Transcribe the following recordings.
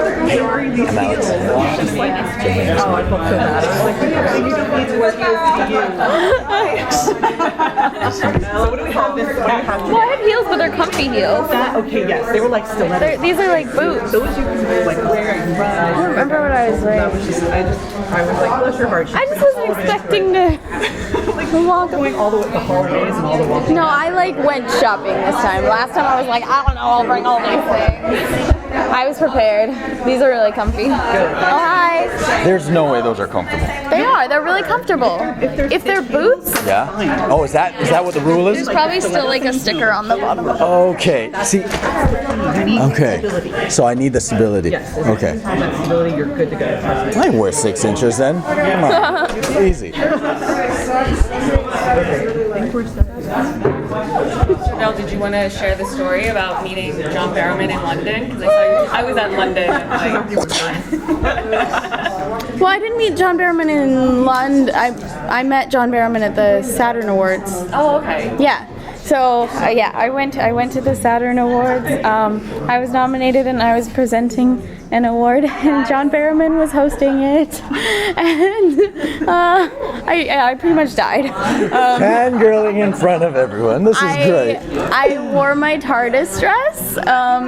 Hey, I'm Alex. Oh, I felt so bad. I was like, you don't need to work here. What do we have this? What do we have Well, I have heels, but they're comfy heels. Okay, yes. They were like stilettos. These are like boots. Those you could like wear and run. I don't remember what I was wearing. I was like, bless your heart. I just wasn't expecting to walk Going all the way the holidays and all the walking. No, I like went shopping this time. Last time I was like, I don't know, I'll bring all these things. I was prepared. These are really comfy. Good. Oh, hi. There's no way those are comfortable. They are. They're really comfortable. If they're boots, Yeah? Oh, is that what the rule is? there's probably still like a sticker on the bottom. Okay. See. Okay. So I need the stability. Yes. Okay. That stability, you're good to go. Trust me. I can wear 6 inches then. Come on. Easy. Jodelle, did you want to share the story about meeting John Barrowman in London? Because I was at London. Well, I didn't meet John Barrowman in London. I met John Barrowman at the Saturn Awards. Oh, okay. Yeah. So yeah, I went to the Saturn Awards. I was nominated and I was presenting an award, and John Barrowman was hosting it, and I pretty much died. Fangirling in front of everyone. This is great. I wore my TARDIS dress.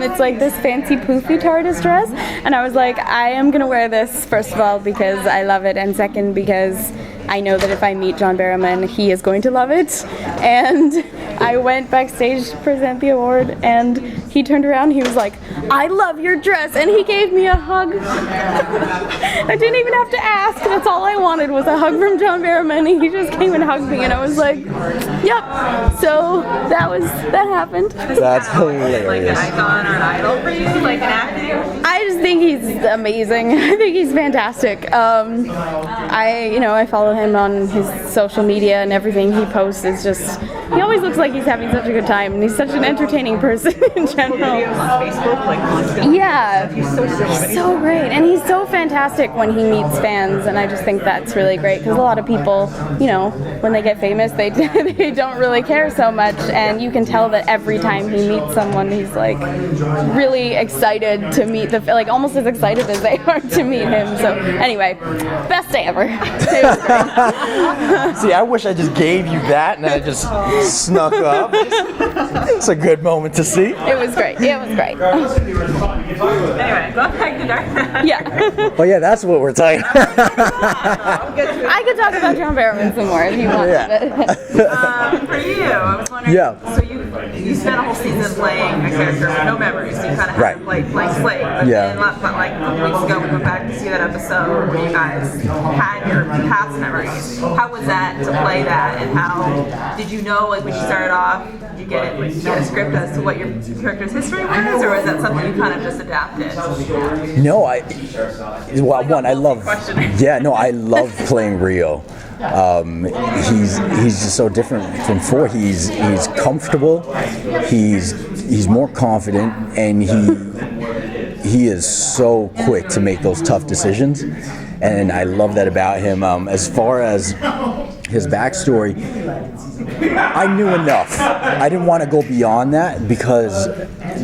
It's like this fancy poofy TARDIS dress, and I was like, I am gonna wear this, first of all because I love it, and second because I know that if I meet John Barrowman, he is going to love it. And I went backstage to present the award, and he turned around, he was like, I love your dress, and he gave me a hug. I didn't even have to ask, that's all I wanted was a hug from John Barrowman, and he just came and hugged me, and I was like, yep. So that happened. That's hilarious. Like an icon or an idol for you, like an acting? I just think he's amazing. I think he's fantastic. I follow him on his social media, and everything he posts is just, he always looks like he's having such a good time, and he's such an entertaining person in general. Facebook, like constantly. Yeah, He's so silly. so great, and he's so fantastic when he meets fans, and I just think that's really great because a lot of people, when they get famous, they they don't really care so much, and you can tell that every time he meets someone, he's like really excited to meet like almost as excited as they are to meet him. So anyway, best day ever. See, I wish I just gave you that and I just snuck up. It's a good moment to see. It was great. It was great. Anyway, go back to Dark. Yeah. Oh yeah, that's what we're talking about. I could talk about John Barrowman some more if you want. Yeah. For you, I was wondering. Yeah. So you spent a whole season playing a character with no memories. So you kind of had Right. to play Slade. But Yeah. then, like a couple weeks ago, we went back to see that episode where you guys had your past memories. How was that to play that, and how did you know, like when you started off, you get a script as to what your character's history was, or was that something you kind of just adapted? No, I love. Yeah, no, I love playing Rio. He's just so different from before. He's comfortable. He's more confident, and he is so quick to make those tough decisions, and I love that about him. As far as his backstory, I knew enough. I didn't want to go beyond that because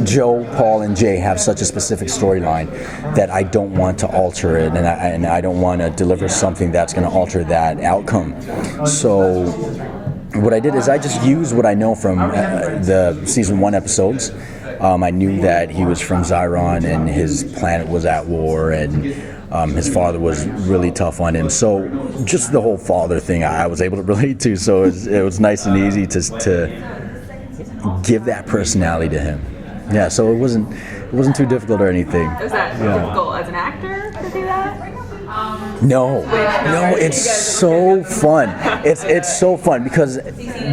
Joe, Paul, and Jay have such a specific storyline that I don't want to alter it, and I don't want to deliver something that's going to alter that outcome. So what I did is I just used what I know from the season 1 episodes. I knew that he was from Zyron and his planet was at war, and his father was really tough on him. So just the whole father thing I was able to relate to. So it was nice and easy to give that personality to him. Yeah, so it wasn't too difficult or anything. Was that difficult as an actor to do that? No, it's so fun. It's so fun because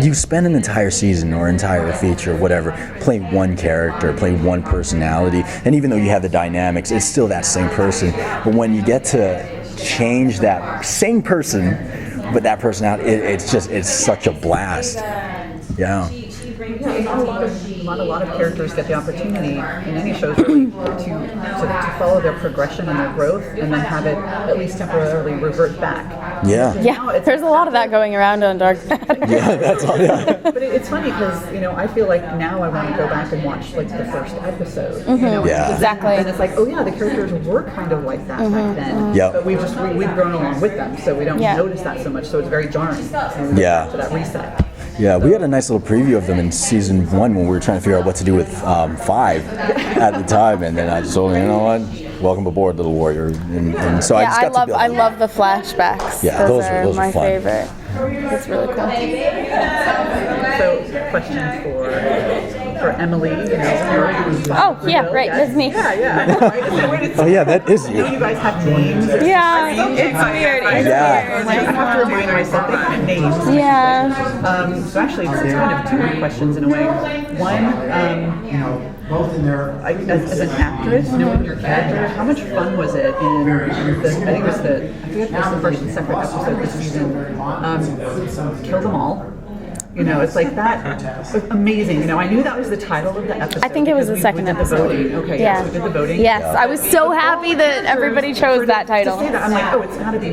you spend an entire season or entire feature, whatever, playing one character, playing one personality, and even though you have the dynamics, it's still that same person. But when you get to change that same person, but that personality, it's such a blast. Yeah. not a lot of characters get the opportunity in any shows really to follow their progression and their growth, and then have it at least temporarily revert back. Yeah. Yeah, there's a lot of that going around on Dark Matter. Yeah, that's all. Yeah. But it's funny because I feel like now I want to go back and watch like the first episode. Yeah. Exactly. And it's like, oh yeah, the characters were kind of like that back then. Yep. But we've grown along with them, so we don't notice that so much. So it's very jarring. Yeah. To that reset. Yeah, we had a nice little preview of them in season 1 when we were trying to figure out what to do with 5 at the time, and then I just told him, you know what, welcome aboard, little warrior. And so Yeah, I just got to build I it. love the flashbacks. Yeah, those are my fun. favorite. It's really cool. So, question for Emily. Oh, yeah, right, that's me. Yeah. Oh yeah, that is you. You guys have names. Yeah, it's weird. It's Yeah. I have to remind myself they have names. weird. Yeah. So actually, it's kind of two questions in a way. One, as an actress, knowing your character, how much fun was it in I think it was the first and second episode this season, Kill Them All. It's like that. Was amazing. I knew that was the title of the episode. I think it was the second episode. Okay, Yeah. so we did the voting. Yes, I was so happy that everybody chose that title. To say that, I'm like, oh, it's got to be.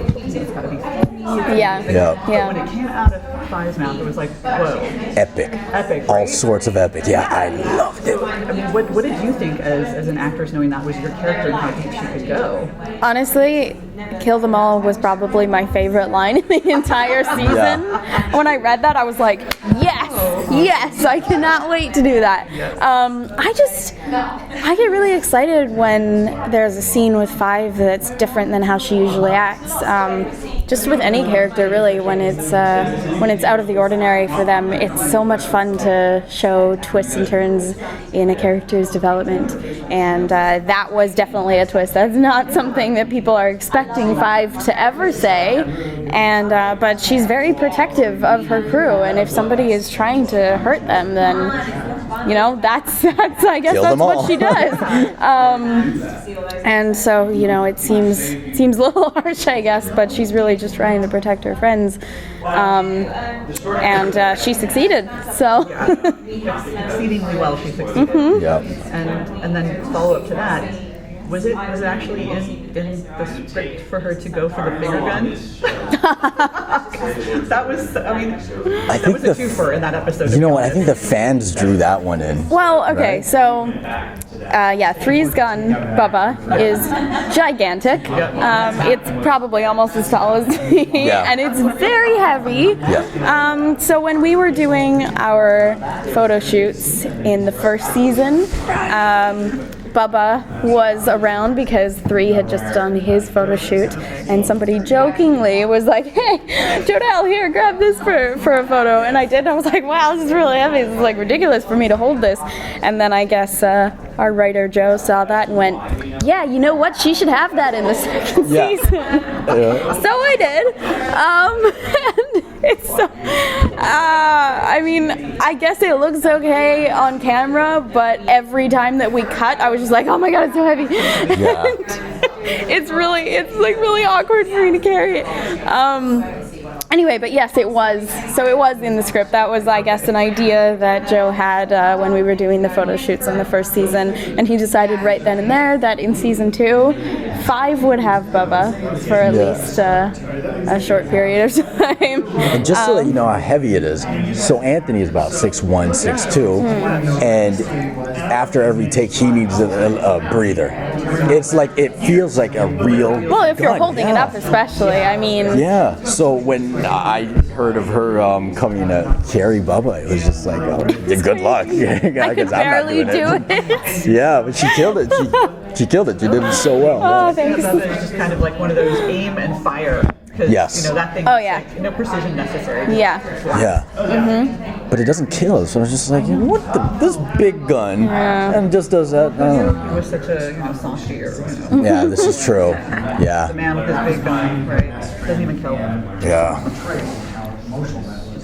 Yeah. Yeah. But when it came out of Five's mouth, it was like, whoa. Epic. Epic, All right? sorts of epic. Yeah, I loved it. I mean, what did you think as an actress, knowing that was your character and how deep she could go? Honestly, Kill Them All was probably my favorite line in the entire season. When I read that, I was like, yes, I cannot wait to do that. I get really excited when there's a scene with Five that's different than how she usually acts. Just with any character, really, when it's out of the ordinary for them, it's so much fun to show twists and turns in a character's development. And that was definitely a twist. That's not something that people are expecting Five to ever say. And but she's very protective of her crew, and if somebody is trying to hurt them, then that's I guess Kill that's them all. what she does. And so it seems a little harsh, I guess, but she's really just trying to protect her friends, and she succeeded. So Exceedingly well, she succeeded. Yeah. And then follow up to that. Was it actually in the script for her to go for the bigger gun? That was, that was a twofer in that episode. You know what? I think the fans drew that one in. well, okay, Right. so Three's gun, Bubba, is gigantic. It's probably almost as tall as me, Yeah. and it's very heavy. Yeah. So when we were doing our photo shoots in the first season, Bubba was around because Three had just done his photo shoot, and somebody jokingly was like, "Hey, Jodelle, here, grab this for a photo." And I did, and I was like, "Wow, this is really heavy. This is like ridiculous for me to hold this." And then I guess our writer Joe saw that and went, "Yeah, you know what? She should have that in the second season." So I did. And it's so. I guess it looks okay on camera, but every time that we cut, I was just like, "Oh my god, it's so heavy!" Yeah. It's really awkward for me to carry it. Anyway, but yes, it was. So it was in the script. That was, I guess, an idea that Joe had when we were doing the photo shoots in the first season, and he decided right then and there that in season 2, 5 would have Bubba for at least a short period of time. And just to let you know how heavy it is, so Anthony is about 6'1", 6'2", and after every take he needs a breather. It's like, it feels like a real Well, if you're gun. holding it up, especially, I mean. Yeah, so when I heard of her coming to carry Bubba, it was just like, oh, good luck. I could barely do it. Yeah, but she killed it. She killed it. She did it so well. Oh, thanks. It's just kind of like one of those aim and fire. Because, Yes. that thing, Oh, yeah. like, no precision necessary. Yeah. Yeah. But it doesn't kill. So I was just like, what this big gun? And it just does that. It was such a, softy or, Yeah, this is true. the Yeah. man with his big gun, right? Doesn't even kill him. Yeah.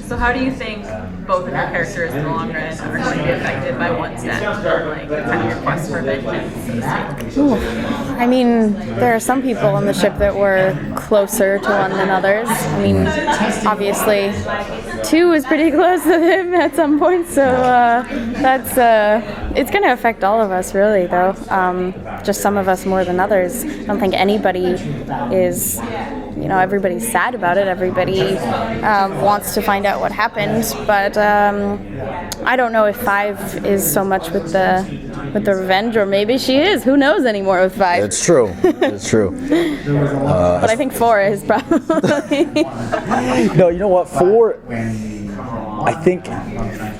So how do you think both of your characters in the long run are going to be affected by one step, like kind of your quest for vengeance, so to speak? I mean, there are some people on the ship that were closer to one than others. I mean, obviously, 2 was pretty close to him at some point, so that's it's going to affect all of us, really, though. Just some of us more than others. I don't think anybody is, everybody's sad about it. Everybody wants to find out what happened, but I don't know if 5 is so much with the revenge, or maybe she is. Who knows anymore with 5? It's true. It's true. But I think 4 is probably. No, you know what? 4, I think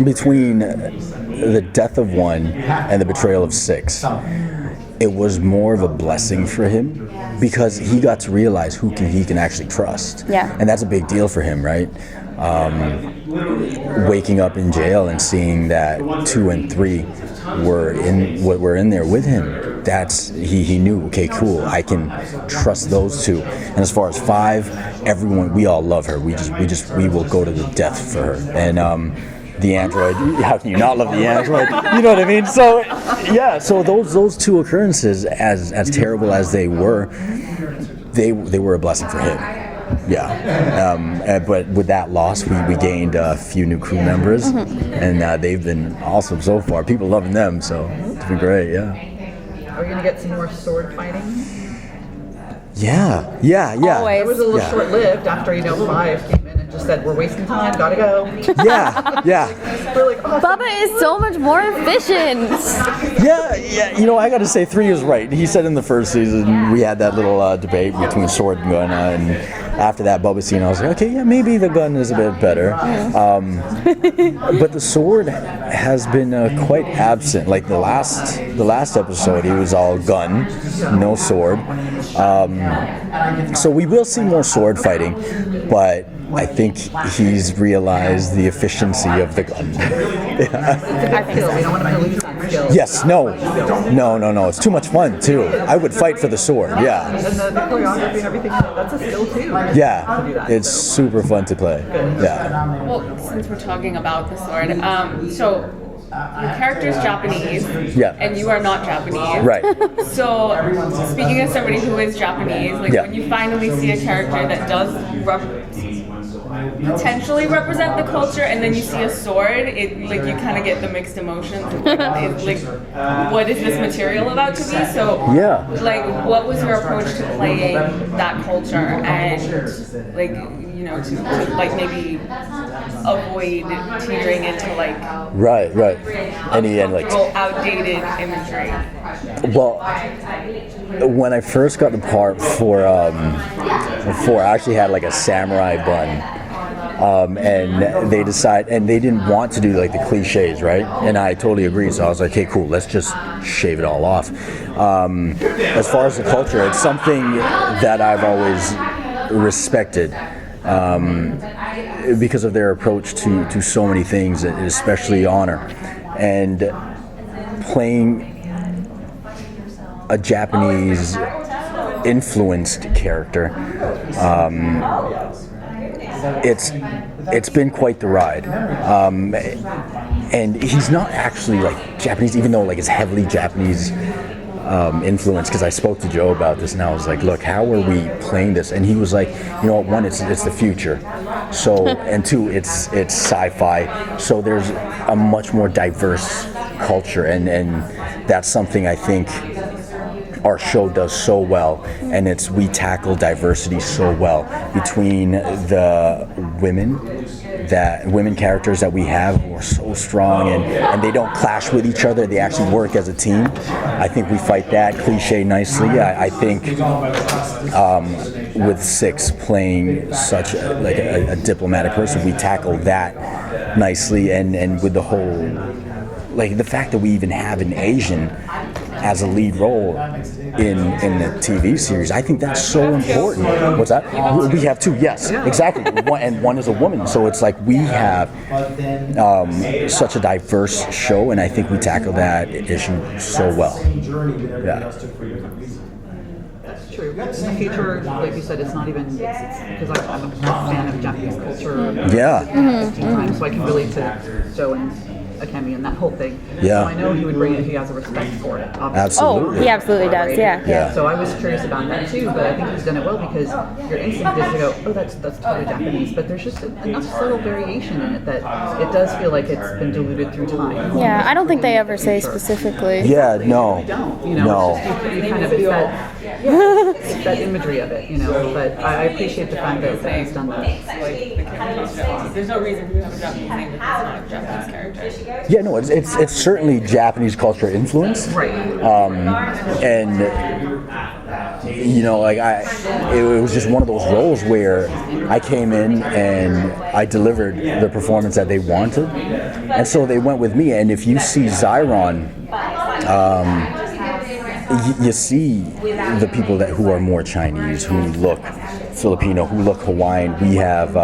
between the death of 1 and the betrayal of 6, it was more of a blessing for him because he got to realize who he can actually trust. Yeah. And that's a big deal for him, right? Waking up in jail and seeing that 2 and 3 were in there with him. That's he knew, okay, cool, I can trust those 2. And as far as 5, we all love her. We will go to the death for her. And the android, how can you not love the android? You know what I mean? So yeah, so those 2 occurrences, as terrible as they were, they were a blessing for him. Yeah, but with that loss, we gained a few new crew members, and they've been awesome so far. People loving them, so it's been great. Yeah. Are we gonna get some more sword fighting? Yeah. Always. It was a little short-lived after 5 came in and just said, "We're wasting time, gotta go." Yeah. We're like, "Oh, Bubba is so much more efficient. Yeah. I got to say 3 is right. He said in the first season we had that little debate between sword and gun, and after that Bubba scene, I was like, okay, yeah, maybe the gun is a bit better. But the sword has been quite absent. Like the last episode, he was all gun, no sword. So we will see more sword fighting, but I think he's realized the efficiency of the gun. I think so. We don't want to lose that skill. Yes, no. It's too much fun too. I would fight for the sword. Yeah. And the choreography and everything, that's a skill too. Yeah. It's super fun to play. Yeah. Well, since we're talking about the sword, so your character's Japanese, Yeah. and you are not Japanese. Right. So, speaking as somebody who is Japanese, like Yeah. when you finally see a character that does potentially represent the culture, and then you see a sword, you kind of get the mixed emotions. What is this material about to be? So, Yeah. what was your approach to playing that culture, and to maybe avoid teetering into Right. And outdated imagery? Well, when I first got the part for I actually had a samurai bun. And they didn't want to do the cliches, right? And I totally agree. So I was like, okay, cool, let's just shave it all off. As far as the culture, it's something that I've always respected. Because of their approach to so many things, especially honor. And playing a Japanese influenced character, it's been quite the ride. And he's not actually Japanese, even though it's heavily Japanese influence, because I spoke to Joe about this and I was like, look, how are we playing this? And he was like, one, it's the future, so, and 2, it's sci-fi, so there's a much more diverse culture, and that's something I think our show does so well, and we tackle diversity so well between the women characters that we have, who are so strong, and they don't clash with each other. They actually work as a team. I think we fight that cliche nicely. I think with 6 playing such a diplomatic person, we tackle that nicely, and with the whole the fact that we even have an Asian as a lead role in the TV series, I think that's so important. What's that? We have 2, yes, exactly. One is a woman, so it's we have such a diverse show, and I think we tackle that issue so well. Yeah. That's true. In the future, like you said, it's not even, because I'm a fan of Japanese culture. Yeah. So I can relate to Joe and a cameo and that whole thing. Yeah. So I know he would bring it. He has a respect for it. Obviously. Absolutely. Oh, he absolutely does. Yeah. Yeah. So I was curious about that too, but I think he's done it well because your instinct is to go, oh, that's totally Japanese, but there's just enough subtle variation in it that it does feel like it's been diluted through time. Yeah, I don't think they ever say specifically. Yeah, no. They don't, you know, No. it's just you kind of, it's that imagery of it, you know, but I appreciate the fact that he's done that. Like the character's Japanese. There's no reason for you to have a Japanese name if it's not a Japanese character. Yeah, no, it's certainly Japanese culture influence. Right. And you know, like it was just one of those roles where I came in and I delivered the performance that they wanted, and so they went with me. And if you see Zyron, you see the people who are more Chinese, who look Filipino, who look Hawaiian. We have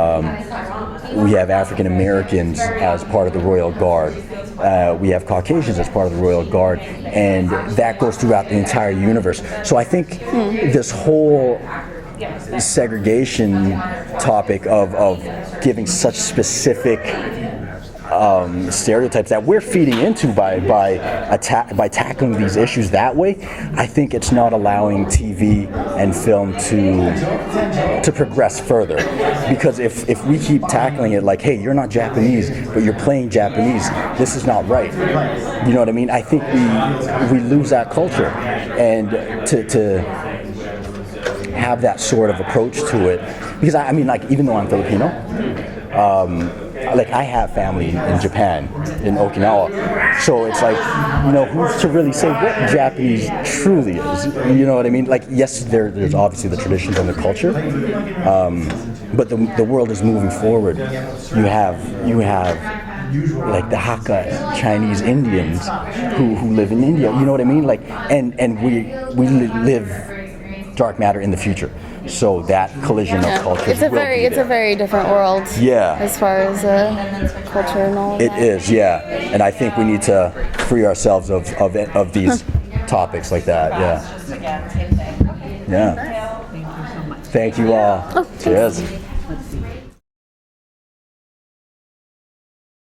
African Americans as part of the Royal Guard. We have Caucasians as part of the Royal Guard, and that goes throughout the entire universe. So I think this whole segregation topic of giving such specific stereotypes that we're feeding into by tackling these issues that way, I think it's not allowing TV and film to progress further. Because if we keep tackling it like, hey, you're not Japanese, but you're playing Japanese, this is not right. You know what I mean? I think we lose that culture, and to have that sort of approach to it, because I mean, like, even though I'm Filipino, like I have family in Japan, in Okinawa, so it's like, you know, who's to really say what Japanese truly is? You know what I mean? Like, yes, there's obviously the traditions and the culture, but the world is moving forward. You have like the Hakka Chinese Indians who live in India. You know what I mean? Like, and we live dark matter in the future. So that collision of cultures it's a very different world. Yeah. As far as culture and all. It is, yeah. And I think we need to free ourselves of these topics like that. Yeah. Yeah. Thank you so much. Thank you all. Oh, thanks. Cheers.